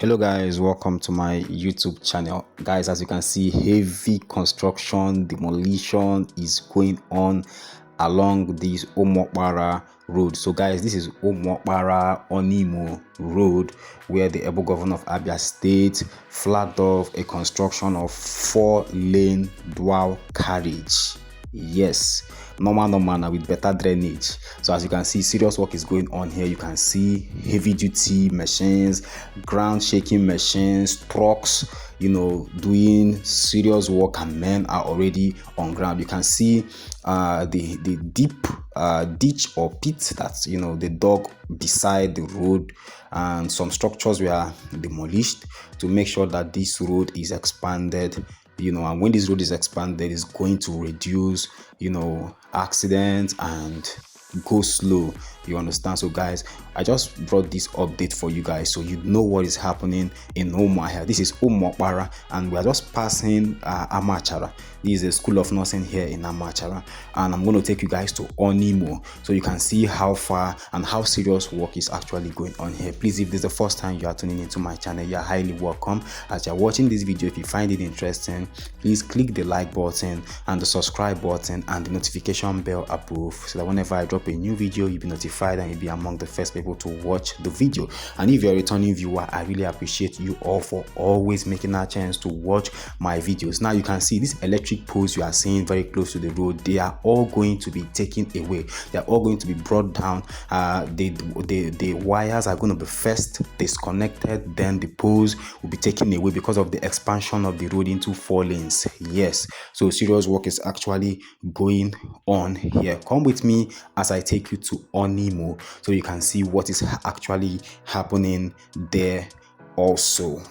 Hello guys, welcome to my YouTube channel. Guys, as you can see, heavy construction demolition is going on along this Umuokpara road. So guys, this is Umuokpara Onimo road, where the able Governor of Abia State flagged off a construction of 4-lane dual carriage. Yes, normal now with better drainage. So as you can see, serious work is going on here. You can see heavy duty machines, ground shaking machines, trucks, doing serious work, and men are already on ground. You can see the deep ditch or pit that they dug beside the road, and some structures were demolished to make sure that this road is expanded. And when this road is expanded, it's going to reduce accidents and go slow. You understand? So guys, I just brought this update for you guys so you know what is happening in Umuokpara. This is Umuokpara, and we are just passing Amachara. This is a school of nursing here in Amachara, and I'm going to take you guys to Onimo so you can see how far and how serious work is actually going on here. Please, if this is the first time you are tuning into my channel, you are highly welcome. As you are watching this video, if you find it interesting, please click the like button and the subscribe button and the notification bell above, so that whenever I drop a new video, you'll be notified and you'll be among the first people to watch the video. And if you're a returning viewer, I really appreciate you all for always making that chance to watch my videos. Now you can see these electric poles you are seeing very close to the road. They are all going to be taken away. They are all going to be brought down. The wires are going to be first disconnected, then the poles will be taken away because of the expansion of the road into 4 lanes. Yes, so serious work is actually going on here. Come with me as I take you to Onimo so you can see what is actually happening there also.